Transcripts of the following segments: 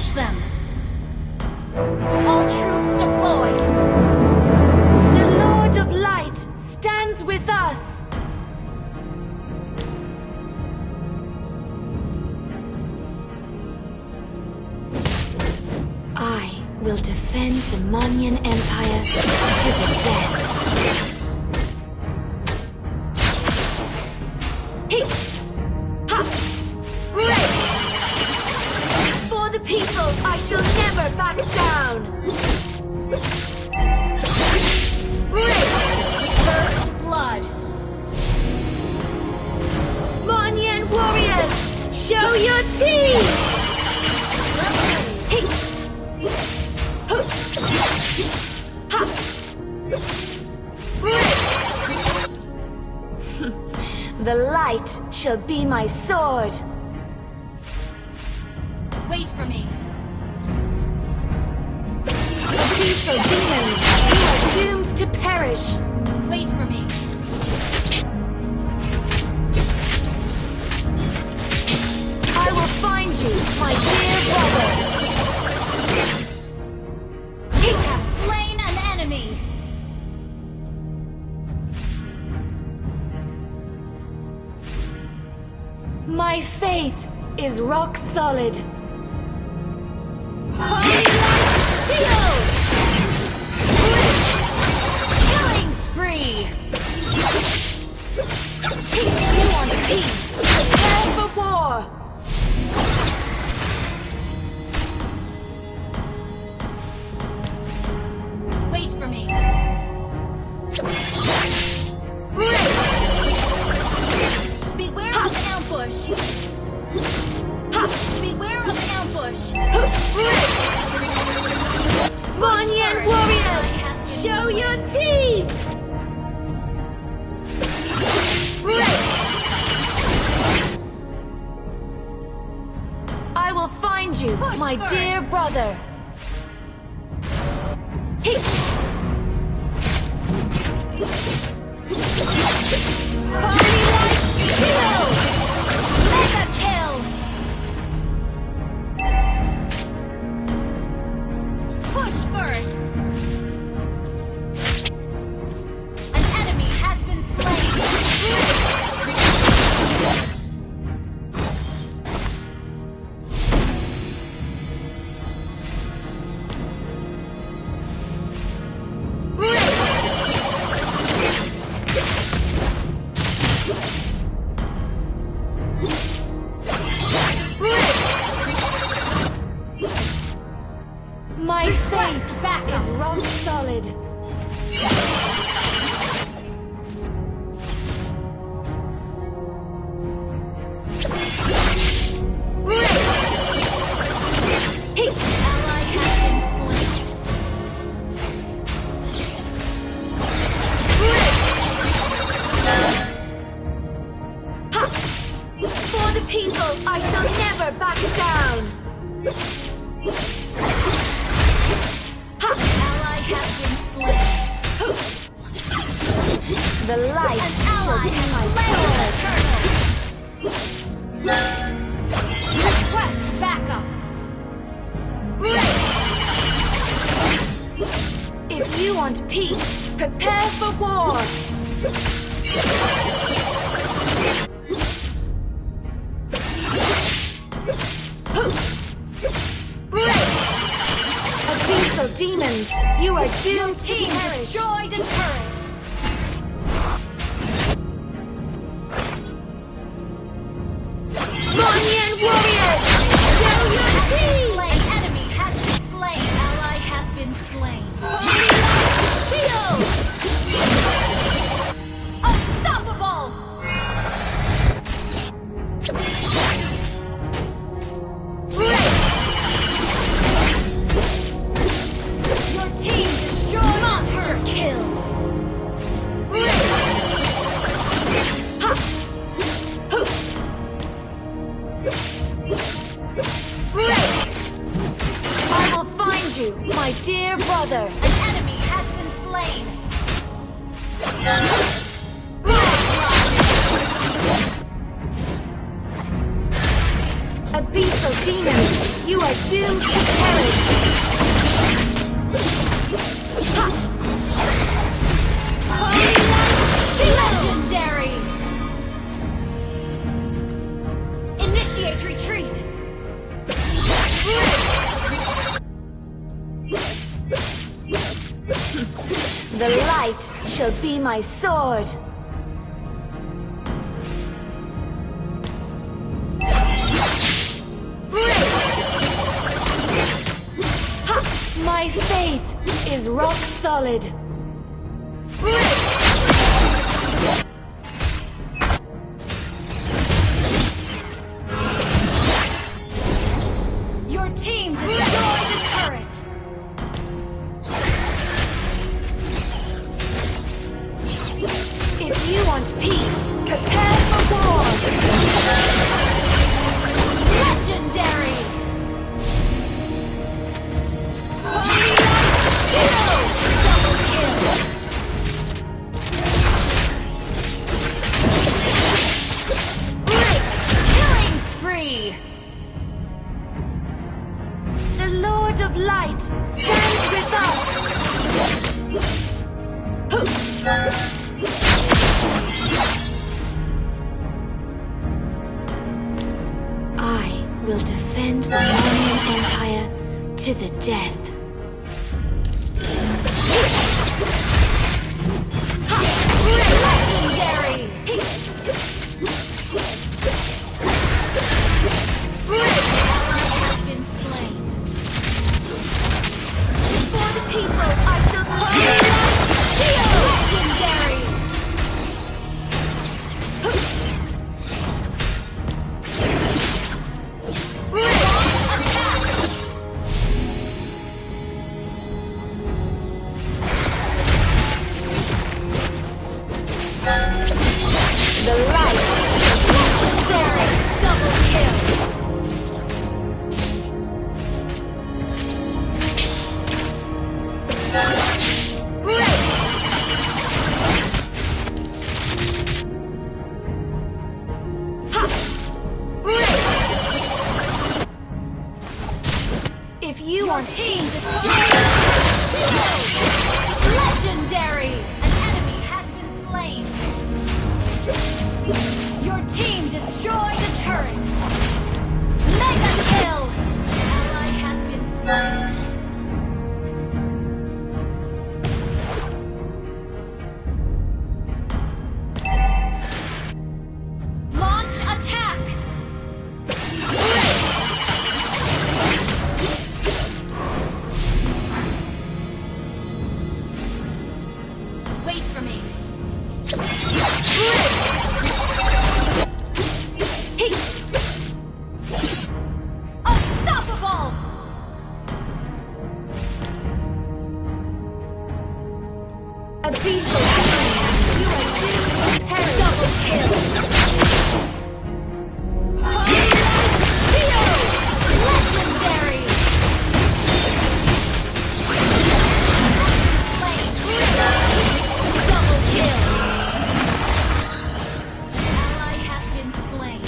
Smash them! All troops deployed! The Lord of Light stands with us! I will defend the Monyan Empire to the death. Hey! Ha! Break! For the people, I shall never back down! Break! First blood! Monyan warriors, show your teeth! Hey! Huh! Ha! Break! The light shall be my sword. Wait for me! Abyssal demons, you are doomed to perish. Wait for me! I will find you, my dear brother. You have slain an enemy! My faith is rock solid. Holy light shield! Killing spree! You want peace? Prepare for war. Wait for me! Break! Beware of an ambush! Beware of an ambush! Break! Monyan warriors, show your teeth! Break! I will find you, Push my first. dear brother. Hey! Holy light shield! Mega kill! Push first! An enemy has been slain! My faith Request backup. is rock solid. Break! Hey! Ally has been slain. Ha! For the people, I shall never back down. Ally has been slain. The light An shall ally be has my slain sword. an eternal. Request backup. Break! If you want peace, prepare for war. Break! Abyssal demons, you are doomed to Team perish. destroyed a turret. Monyan warriors, show your teeth! An enemy has been slain. Ally has been slain. Shield! Unstoppable! Break! Your team destroyed monster kill. Break! Ha! Hoo! Break! I will find you, my dear brother. An enemy has been slain. Abyssal demons, you are are doomed to perish! Ha! Holy Light, legendary! Initiate retreat! The light shall be my sword! My faith is rock solid. Your team destroyed the turret. If you want peace, prepare for war. Legendary. Killing spree! The Lord of Light stands with us! I will defend the Roman Empire to the death. Legendary! Ally has been slain. For the people, I shall legendary! The light! Legendary! Double kill! Break! Ha! Break! If you want team destroyed! Legendary! An enemy has been slain! Your team destroyed the turret! Mega kill! An ally has been slain. Launch attack! Wait for me. Unstoppable! Abyssal flame! You are doomed to perish! Double kill! Legendary! Double kill! Ally has been slain.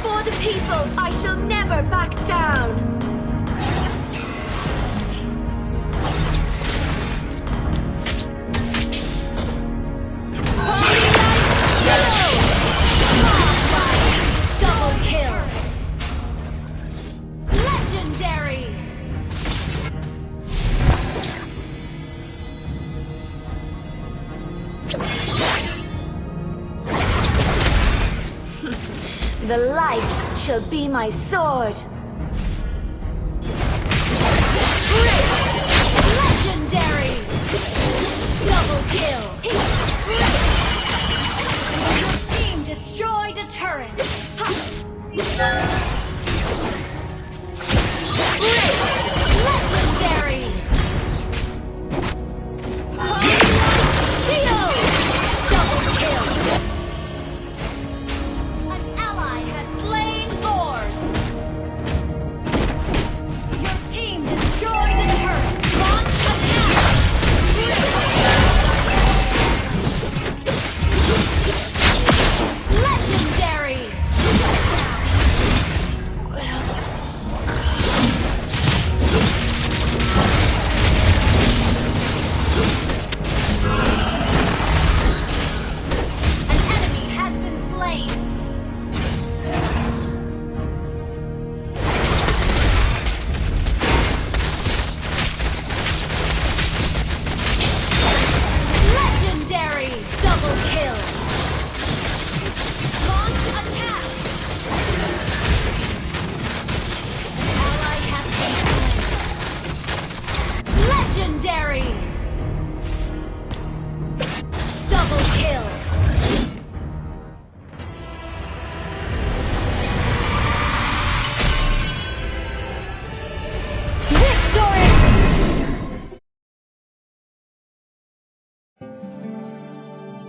For the people, I shall never back down! Double kill! Legendary! The light shall be my sword!